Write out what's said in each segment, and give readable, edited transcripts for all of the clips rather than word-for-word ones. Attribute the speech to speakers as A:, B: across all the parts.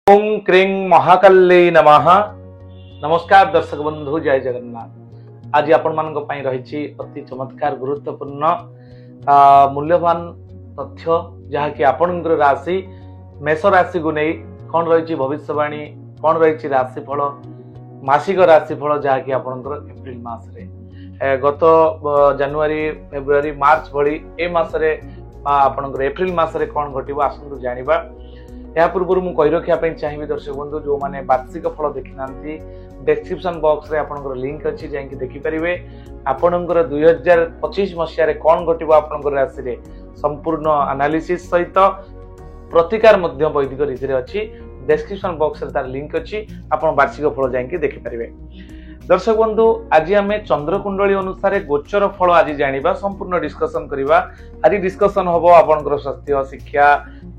A: ओम क्रीं महाकाल्यै नमः। नमस्कार दर्शक बंधु, जय जगन्नाथ। आज आपण मान रही अति चमत्कार गुरुत्वपूर्ण मूल्यवान तथ्य जहाँकि आपण राशि मेष राशि को नहीं कौन रही भविष्यवाणी, कौन रही राशिफल, मासिक राशिफल जहाँकि आपणकर एप्रिल मासरे गत जनवरी फेब्रुआरी मार्च भली ए मासरे आपणकर एप्रिल मासरे कौन घटिबो आसंतु जानिबा। या पूर्व मु कहि रखिया पई चाहिबी दर्शक बंधु जो माने वार्षिक फल देखि नांती डिस्क्रिप्शन बॉक्स रे आपनकर लिंक अछि जांकि देखि परिबे। आपनकर 2025 मसिया रे कोन घटिबो आपनकर राशि रे संपूर्ण एनालिसिस सहित प्रतिकार मध्य वैदिक रीति रे अछि। डिस्क्रिप्शन बॉक्स रे तार लिंक अछि, आपन वार्षिक फल जांकि देखि परिबे। दर्शक बंधु, आज आम चंद्र कुंडली अनुसार गोचर फल आज जानिबा, संपूर्ण डिस्कशन करिबा। आज डिस्कशन हबो आपनकर स्वास्थ्य, शिक्षा,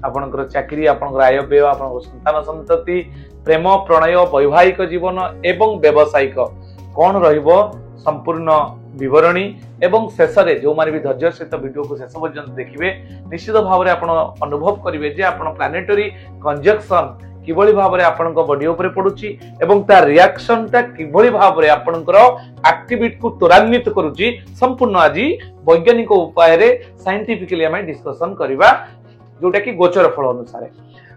A: आपनकर चाकरी, आपनकर आय व्यय, आपनकर संतान संतति, प्रेम प्रणय, वैवाहिक जीवन एवं व्यावसायिक कौन रहिबो संपूर्ण विवरणी एवं शेष रे जो माने भी धैर्य सहित वीडियो को शेष पर्यंत देखिबे निश्चित भाव रे आपण अनुभव करिवे जे आपण प्लानेटरी कंजक्शन किभली भाव रे आपण बॉडी ऊपर पडुची एवं ता रिएक्शन ता किभली भाव रे आपणकर एक्टिविटी को त्वरान्वित करूची संपूर्ण आज वैज्ञानिक उपाय रे साइंटिफिकली हम डिस्कशन करिबा जोटा कि गोचर फल अनुसार।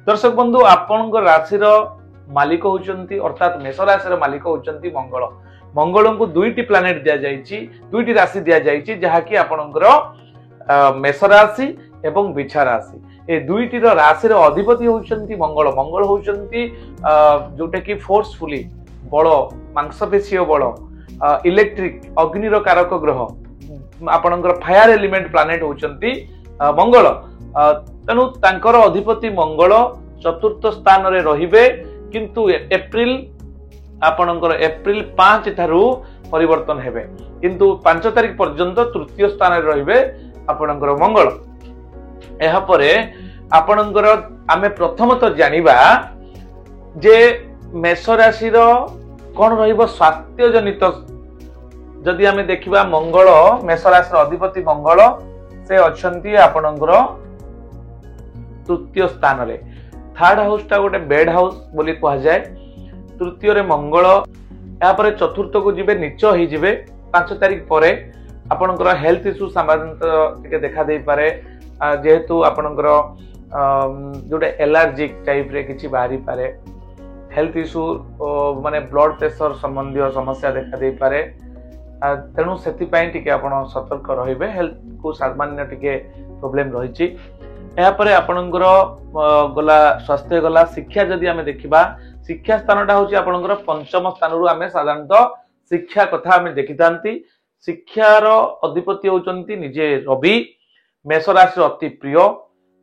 A: दर्शक बंधु, आपणकर राशि रो मालिक होचंती अर्थात मेष राशि रो मालिक होचंती मंगल। मंगल को दुईटी प्लानेट दिया जायछि, दुईटी राशि दिया जायछि जहाकि आपणकर मेष राशि एवं बिछा राशि ए दुईटी रो राशि रो अधिपति होचंती मंगल। मंगल होचंती जोटा कि फोर्सफुली बल, मांसपेशीय बल, इलेक्ट्रिक अग्नि रो कारक ग्रह, आपणकर फायर एलिमेंट प्लानेट होचंती मंगल। तेणु तांकर अधिपति मंगल चतुर्थ स्थान रे रहिबे, किंतु एप्रिल आपणकर एप्रिल 5 थारु परिवर्तन हेबे, किंतु 5 तारिख पर्यंत तृतीय स्थान रे रहिबे आपणकर मंगल। एहा परे आपणकर आमे प्रथमत जानिबा जे मेष राशि रो कोन रहिबो स्वास्थ्य जनित। जदि आमे देखिबा मंगल मेष राशि रो अधिपति मंगल से अछंती आपणकर तृतीय स्थान रे। थर्ड हाउस टा गोटे बेड हाउस बोली कहा जाए। तृतीय रे मंगल, या परे चतुर्थ को जिबे नीच ही जिबे 5 तारिख परे आपणकर हेल्थ इश्यू सामान्यतः टिके देखा दे पारे, जेहेतु आपणकर जोटे एलर्जिक टाइप रे किछि बाहरी पारे, हेल्थ इश्यू माने ब्लड प्रेशर संबंधी समस्या देखा दे पारे। तेणु सेति पई टिके आपण सतर्क रहिबे, हेल्थ को सामान्य टिके प्रॉब्लम रहिछि। या परे आपणकर गला स्वास्थ्य गला। शिक्षा जदि आमे देखिबा, शिक्षा स्थानटा होछि आपणकर पंचम स्थान रु आमे साधारणतः शिक्षा कथा आमे देखितांती। शिक्षार अधिपति होचंती निजे रवि, मेष राशि अति प्रिय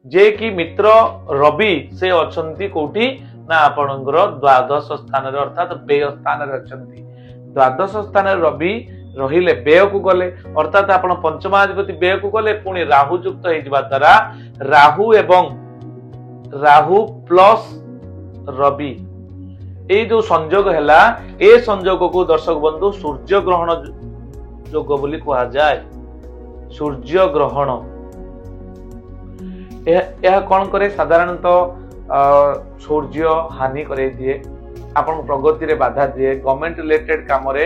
A: जे कि मित्र रवि से अछंती कोठी ना आपणकर द्वादश स्थान रे अर्थात व्यय स्थान रे अछंती। द्वादश स्थान रे रवि रहिले व्यय को गले अर्थात आपण पंचमाधिपति व्यय को गले, पुणी राहु युक्त हो जिबा द्वारा राहु प्लस रवि ए जो संयोग हैला, ए संयोग को दर्शक बंधु सूर्य ग्रहण योग बोली कहा जाए। सूर्य ग्रहण यह कौन करे साधारणतः सूर्य हानि करे दिए, आपण प्रगति रे बाधा दिए, गवर्नमेंट रिलेटेड काम रे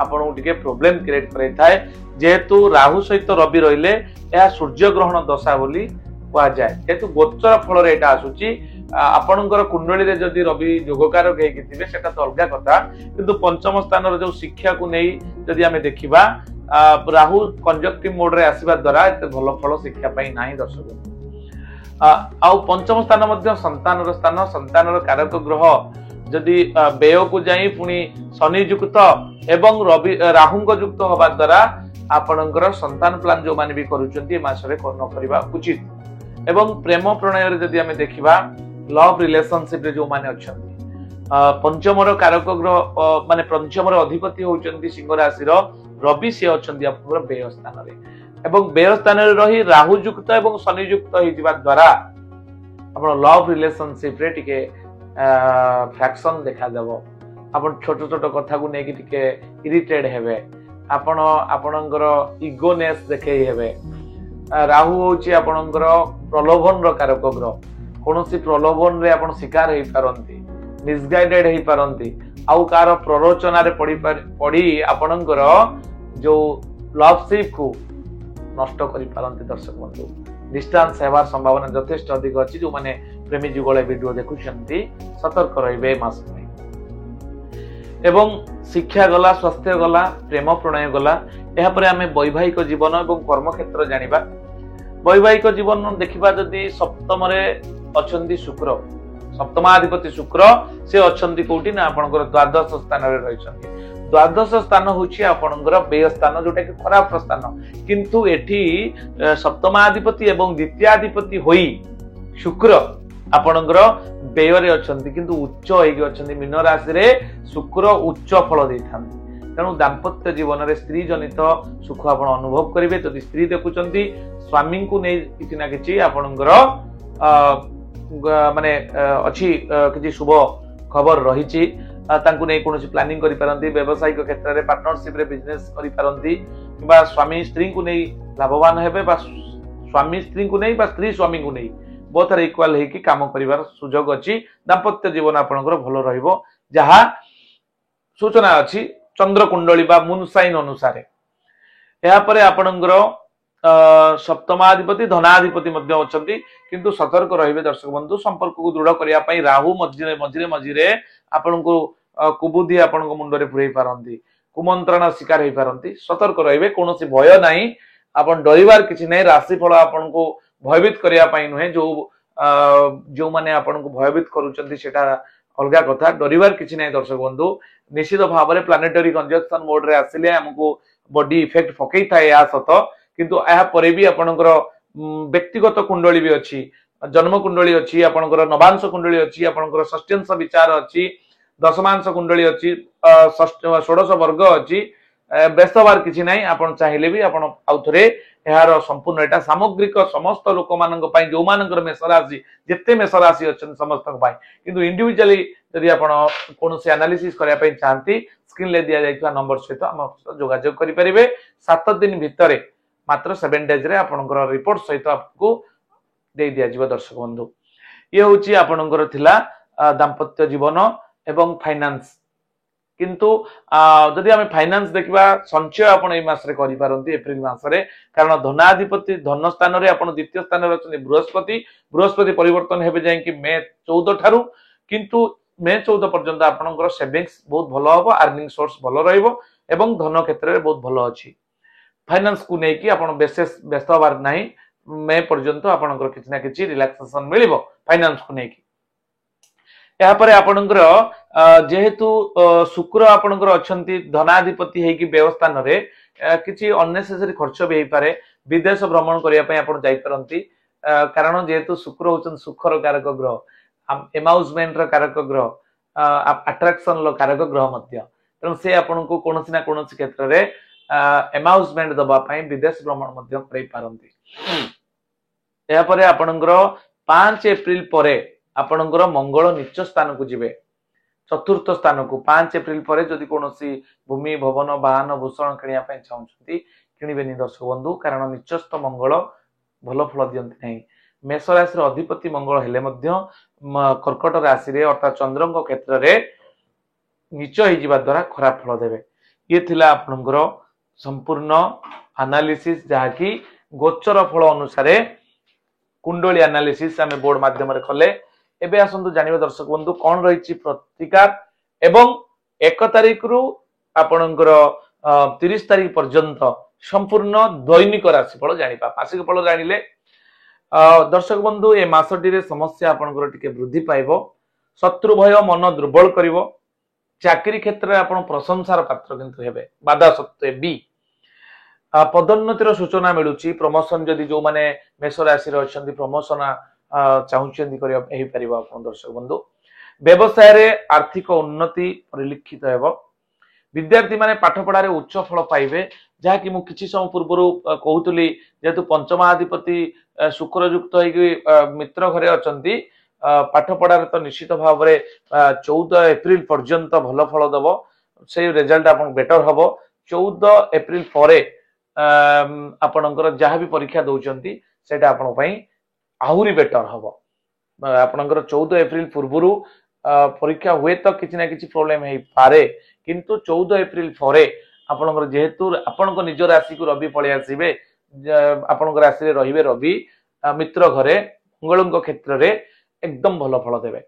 A: आपण टिके प्रॉब्लम क्रिएट करे थाए। जेहेतु राहु सहित रवि रहिले यह सूर्य ग्रहण दशा बोली कहा जाए। जेहेतु गोचर फल रे एटा आसुची, आपणकर कुंडली रे जदि रवि योगकारक हेकि थिबे सेटा तो अलगा कथा, किंतु पंचम स्थान रे जो शिक्षा को नै जदि आमे देखिबा राहु कंजक्टिव मोड रे आसीबा द्वारा एते भलो फल शिक्षा पई नाही दर्शक। आउ पंचम स्थान मध्य संतान रो स्थान, संतान रो कारक ग्रह जदि व्यय को जाई पुणी शनि युक्त एवं रवि राहु युक्त होबा द्वारा आपणकर संतान प्लान जो माने भी करूचंती मासरे न करबा उचित। एवं प्रेम प्रणय रे जदि हमें देखिबा लव रिलेशनशिप रे जो माने अछंती पंचम रो कारक ग्रह माने पंचम रो अधिपति होचंती सिंह राशि रो रवि से अछंती आपनकर व्यय स्थान रे, एवं व्यय स्थान रे रही राहु युक्त एवं शनि युक्त हो जिबा द्वारा आपण लव रिलेशनशिप रे टिके फ्रैक्शन देखा देबो। आपण छोट छोट कथा को नेकी टिके इरिटेट हेबे, आपण आपणकर इगोनेस देखै हेबे। राहु होची आपणकर प्रलोभन रो कारक ग्रह, कौन सी प्रलोभन रे आपण शिकार हो पारंती। मिसगाइडेड हो पारंती आउ कार प्ररोचन पड़ी आपणकर जो लवशिप को नष्ट कर पारंती दर्शक बंधु डिस्टेंस होवार संभावना यथेष्ट अधिक अच्छी जो माने प्रेमी जुगल वीडियो देखुंट सतर्क रे मास एवं शिक्षा गला स्वास्थ्य गला प्रेम प्रणय गला यापर आम वैवाहिक जीवन और कर्म क्षेत्र जानिबा वैवाहिक जीवन देखा जदि सप्तम अच्छा शुक्र सप्तमाधिपति शुक्र से अच्छा कौटी ना आपंकर द्वादश स्थान रही द्वादश स्थान हूँ आपंकर व्यय स्थान जोटा कि खराब स्थान किंतु एठी सप्तमाधिपति एवं द्वितीयाधिपति होई शुक्र आपणकर व्यय अच्छा किंतु उच्च होगी मीन राशि रे शुक्र उच्च फल दे था तेणु दाम्पत्य जीवन में स्त्री जनित सुख आप अनुभव करेंगे जदि स्त्री देखुं स्वामी को नहीं किसी ना कि आपणकर माने अच्छी किसी शुभ खबर रही कौन प्लानिंग करी व्यवसायिक क्षेत्र में पार्टनरशिप रे बिजनेस करी कि स्वामी स्त्री को नहीं लाभवान हेबे स्वामी स्त्री को नहीं स्त्री स्वामी को नहीं बहुत इक्वाल होगी काम कर सुजोग अच्छी दाम्पत्य जीवन आपंकर भल रहा सूचना अच्छी चंद्र कुंडली मून साइन अनुसार यापर आपणकर सप्तमाधिपति धनाधिपति अच्छा किंतु सतर्क रहिबे दर्शक बंधु संपर्क को दृढ़ करने राहु मझिरे मझिरे मझिरे आपण को कुबुद्धि आपण मुंडे पुरई पारती कुमंत्रण शिकार हो पारती सतर्क रहिबे कौन भय नहीं आपण डरिवार किसी नहीं राशिफल आपण को भयभीत करने नुहे जो मैंने आपन को भयभीत करूटा अलग कथा डरिवार किसी नहीं दर्शक बंधु निश्चित भाव में प्लानेटरी कंजक्शन मोड रे आसिले हमको बॉडी इफेक्ट पकई थाए या सत किंतु या परे भी आपणकर व्यक्तिगत कुंडली भी अच्छी जन्म कुंडली अच्छी आपणकर नवांश कुंडली अच्छी आपणकर षष्ठ्यांश विचार अच्छी दशमांश कुंडली अच्छी षोडश वर्ग अच्छी व्यस्त हबार किसी ना आप चाहिए भी आप आउे यार संपूर्ण एटा सामग्रिक समस्त लोक मान जो मानकर मेष राशि जिते मेष राशि अच्छा समस्त किंतु इंडिविजुअली जदि आप कौन एनालिसिस करने चाहती स्क्रीन ले दि जाइए नंबर सहित आम जोगाजोग करेंगे 7 दिन भितर मात्र 7 डेज रे आपनकर रिपोर्ट सहित आपको दे दिया जीव दर्शक बंधु ये हूँ आपनकर थिला दाम्पत्य जीवन एवं फाइनेंस किंतु जदि आम फाइनेंस देखा संचय आपड़ मसरे करें एप्रिल मसरे कारण धनाधिपति धन स्थान द्वितीय स्थान अच्छा बृहस्पति बृहस्पति परिवर्तन हे जाए मे 14 ठारू किंतु मे 14 पर्यंत आपंकर सेविंग्स बहुत भल हम अर्निंग सोर्स भल रही धन क्षेत्र में बहुत भल अच्छी फाइनेंस को लेकिन आप विशेष व्यस्त हबार ना मे पर्यंत आपंकर किसी ना कि रिलैक्सेशन मिल फाइनेंस को लेकिन यापर आपणकर जेहेतु शुक्र आपणकर अच्छा धनाधिपति होगी व्यवस्थान रे किसी अननेसेसरी खर्च भी हो पारे विदेश भ्रमण करने आप जापारती कारण जेहेतु शुक्र होचन सुखर कारक ग्रह एमाउजमेंट कारक ग्रह अट्राक्शन कारक ग्रह तेणु से आपन को कौन ना कौन क्षेत्र में एमाउजमेंट दवाई विदेश भ्रमण कर पारती यापर आपणकर 5 एप्रिल पर आपणकर मंगल नीच स्थान को जीवे चतुर्थ स्थान को 5 एप्रिल पर जदि कौन भूमि भवन वाहन भूषण किणा चाहते किणवे दर्शक बंधु कारण नीचस्थ मंगल भल फल दियंती नहीं मेष राशि अधिपति मंगल हेले कर्कट राशि रे अर्थात चंद्र क्षेत्र में नीच हो द्वारा खराब फल देवे ये थिला आपणकर संपूर्ण एनालिसिस जहाँकि गोचर फल अनुसार कुंडली एनालिसिस आम बोर्ड माध्यम कले एबे आसंतु जानिबा दर्शक बंधु कौन रही प्रतिकार एवं 1 तारिख रु आपणकर 30 तारिख पर्यंत संपूर्ण दैनिक राशिफल जानिबा मासिक फल जानिले दर्शक बंधु ए मासटी समस्या आपणकर टिके वृद्धि पाइबो शत्रु भय मन दुर्बल करिवो चाकरी क्षेत्र में आपण प्रशंसार पात्र किंतु हेबे बाधा सत्वे बी पदोन्नतिर सूचना मिलूची प्रमोशन जदि जो माने मेष राशि रे अछंती प्रमोशन चाहूचंदी करिया एही परिबा आपण दर्शक बंधु व्यवसाय रे आर्थिक उन्नति परिलक्षित हेबो विद्यार्थी माने पाठ पढ़ारे उच्च फल पाइबे जहा कि मु किछि समय पूर्व कहूतली जेतु पंचमाधिपति शुक्र युक्त होई मित्र घरे अछंती पाठ पढ़ारे तो निश्चित भाव में 14 एप्रिल पर्यंत भल फल दब से रिजल्ट आपन बेटर हबो 14 एप्रिल पर आपणकर जहाँ भी परीक्षा दौरान सेटा आपण आहरी बेटर हम आपणकर 14 एप्रिल पूर्व परीक्षा हुए तो किसी ना किसी प्रोब्लेम हो पारे किंतु 14 एप्रिल ପରେ ଆପଣଙ୍କର ଯେହେତु ଆପଣଙ୍କ ନିଜ ରାଶିକୁ ରବି ପଳେଇ ଆସିବେ ଆପଣଙ୍କ ରାଶିରେ ରହିବେ ରବି ମିତ୍ର ଘରେ ମଙ୍ଗଳଙ୍କ କ୍ଷେତ୍ରରେ एकदम भल फल देवे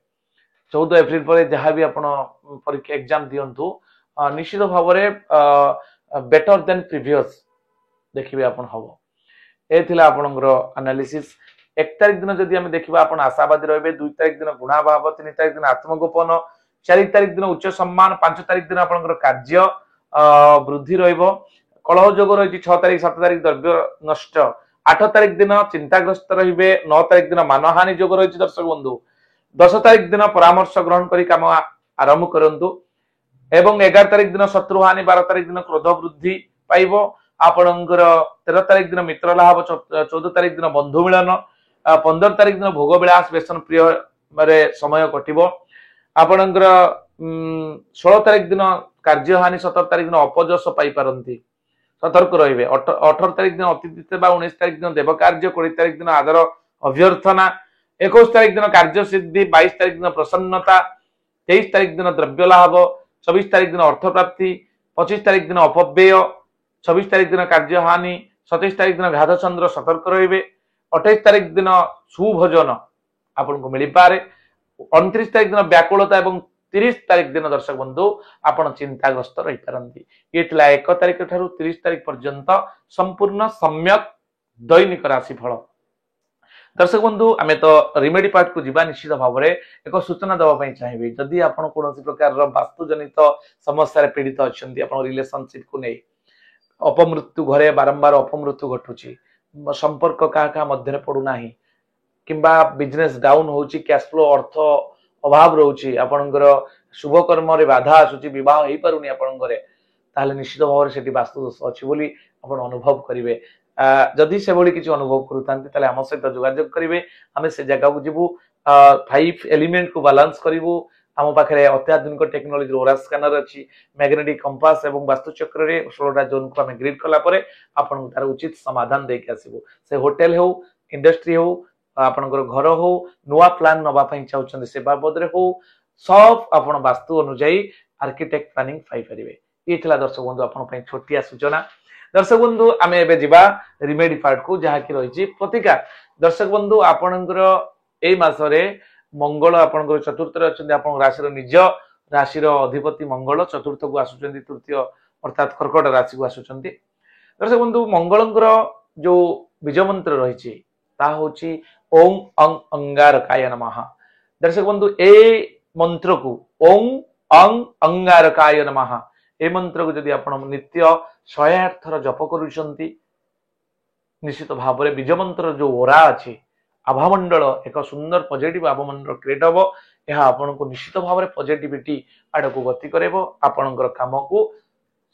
A: 14 एप्रिल पर जहाँ भी आपण परीक्षा एग्जाम दिंतु निश्चित भाव बेटर देन प्रीवियस देखिए आपण हम ये एनालिसिस 1 तारिख दिन जदि आम देखा आप आशावादी रहे 2 तारिख दिन गुणाभाव 3 तारिख दिन आत्मगोपन 4 तारिख दिन उच्च सम्मान 5 तारिख दिन आप कार्य वृद्धि कलह जोग रही 6 तारिख 7 तारिख द्रव्य नष्ट 8 तारिख दिन चिंताग्रस्त रहिबे 9 तारिख दिन मानहानि जोग रही दर्शक बंधु 10 तारिख दिन परामर्श ग्रहण करी काम आरंभ करंतु एवं 11 तारिख दिन शत्रुहानि 12 तारिख दिन क्रोध वृद्धि पाइबो आपणकर 13 तारिख दिन मित्र लाभ 14 तारिख दिन बंधु मिलन 15 तारिख दिन भोग विलास व्यसन प्रिय मारे समय कटिबो आपणकर 16 तारिख दिन कार्यहानि 17 तारिख दिन अपजस पाई पारंती सतर्क रहिबे 18 तारिख दिन अतिथि सेवा 19 तारिख दिन देव कार्य 20 तारिख दिन आदर अभ्यर्थना 21 तारिख दिन कार्य सिद्धि 22 तारिख दिन प्रसन्नता 23 तारिख दिन द्रव्य लाभ 24 तारिख दिन अर्थ प्राप्ति 25 तारिख दिन अपव्यय 26 तारिख दिन कार्यहानि 27 तारिख दिन घात चंद्र सतर्क रहिबे 28 तारिख दिन सुभोजन आपनको मिली पारे 29 तारिख दिन व्याकुलता एवं 30 तारिख दिन दर्शक बंधु आपण चिंताग्रस्त रही पारंती ये 1 तारिख ठारू 30 तारिख पर्यंत संपूर्ण सम्यक दैनिक राशि फल दर्शक बंधु आमे तो रिमेडी पार्ट को जीवा निश्चित भाव में एक सूचना देवाई चाहिए जदि आपण कौन प्रकार वास्तुजनित समस्या पीड़ित अच्छा रिलेशनशिप को नहीं अपमृत्यु घरे बारंबार अपमृत्यु घटुची संपर्क क्या मध्य पड़ूना किंबा बिजनेस डाउन होची कैश फ्लो अर्थ अभाव रोची आपणकर शुभ कर्म रे बाधा आसुची विवाह हो पारुनी आपण घरे ताले निश्चित भाव से वास्तु दोष अच्छी बोली आपण अनुभव करेंगे जदि से भली किसी अनुभव करूतांती ताले हम सहित जोगाजोग करेंगे आम से जगह को जीवु 5 एलिमेंट को बैलेंस करूँ आम पाखे अत्याधुनिक टेक्नोलोजी ओरा स्कैनर अच्छी मैग्नेटिक कंपास एवं वास्तुचक्र रे 16टा जोन को आम ग्रिड कला आपन तार उचित समाधान देके आसबू से होटेल हो इंडस्ट्री हो आपनकर घर हो नुआ प्लान नवा चाहते से बाबद हो सब आपण वास्तु अनुजाई आर्किटेक्ट प्लानिंग पाई परिबे ये दर्शक बंधु आपण छोटिया सूचना दर्शक बंधु आम एबे जिबा रिमेडी पार्ट को जहा कि रही प्रतिकार दर्शक बंधु आपणकर एई मासरे मंगल आपणकर चतुर्थ रे अछंती आपण राशि निज राशि अधिपति मंगल चतुर्थ को आसुचंती तृतीय अर्थात कर्कट राशि को आसुचंती दर्शक बंधु मंगलंकर जो बीज मंत्र रही होची ओम अंग अंगारकाय नमः दर्शक बंधु ए मंत्र को ओम अंग अंगारकाय नमः ए मंत्र को जदि आपण नित्य 108 थर जप करूछंती निश्चित भाव में बीज मंत्र जो ओरा अच्छी आभामंडल एक सुंदर पॉजिटिव आभामंडल क्रिएट हम यह आपन को निश्चित भाव में पॉजिटिविटी आड़ को गति करेबो आपनकर काम को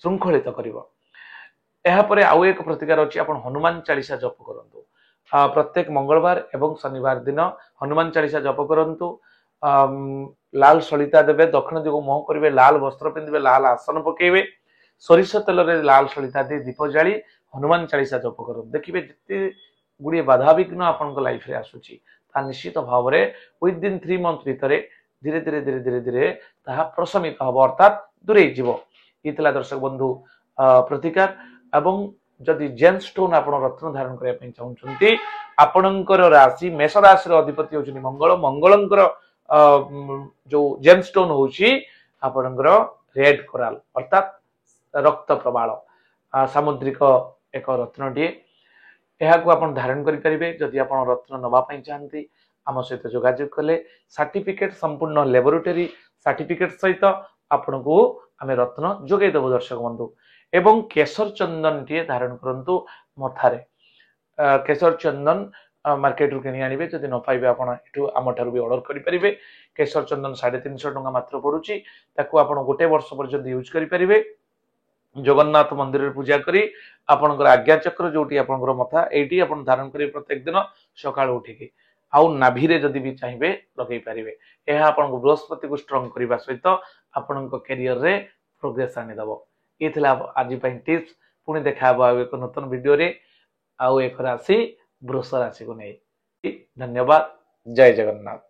A: श्रृंखलित करिवो एहा परे आउ एक प्रतिकार अछि आपण हनुमान चालीसा जप करंतु प्रत्येक मंगलवार एवं शनिवार दिन हनुमान चालीसा जप करंतु लाल सलिता देवे दक्षिण दिग मुह करेंगे लाल वस्त्र पिंधे लाल आसन पकेबे सोरिष तेल रे लाल सलिता दे दीप जाली हनुमान चालीसा जप कर देखिए जिते गुड़िए बाधा विघ्न आपण लाइफ रे आसुची ता निश्चित भाव में विदिन 3 मंथ भितर धीरे धीरे धीरे धीरे धीरे ताहा प्रशमित हम अर्थात दूरे जीव ये दर्शक बंधु प्रतिकार एवं जदि जेम स्टोन आप रत्न धारण करने चाहते आपणकर राशि मेष राशि अधिपति होती मंगल मंगलंकर जो जेम स्टोन होची आपणकर रेड कोराल अर्थात रक्त प्रबाल सामुद्रिक एक रत्नटीए यह आप धारण करेंगे जदि आप रत्न नवाई चाहती आम सहित जोगाजोग कले सर्टिफिकेट संपूर्ण लेबोरेटरी सर्टिफिकेट सहित आपण को आम रत्न जोगेदेव दर्शक बंधु एवं केशर चंदन टी धारण करंतु मथारे केशर चंदन मार्केट रू किनी आनिबे जदि न पाइबे आपण एठू आम ठारू भी ऑर्डर करि परिबे केशर चंदन 350 टंका मात्र पड़ुची ताकू आपण गोटे वर्ष पर्यंत यूज करि परिबे जगन्नाथ मंदिर रे पूजा करी आपनकर आज्ञा चक्र जोटी आपनकर मथा एटी आपण धारण करि प्रत्येक दिन सकाळ उठिके आउ नाभि रे जदि भी चाहिबे लगै परिबे एहा आपण बृहस्पति को स्ट्रांग करबा सहित आपण कैरियर रे प्रोग्रेस आनि दबो ये आज टिप्स पुणी देखा एक नूतन वीडियो रे आउ एक राशि वृष राशि को नहीं धन्यवाद जय जगन्नाथ।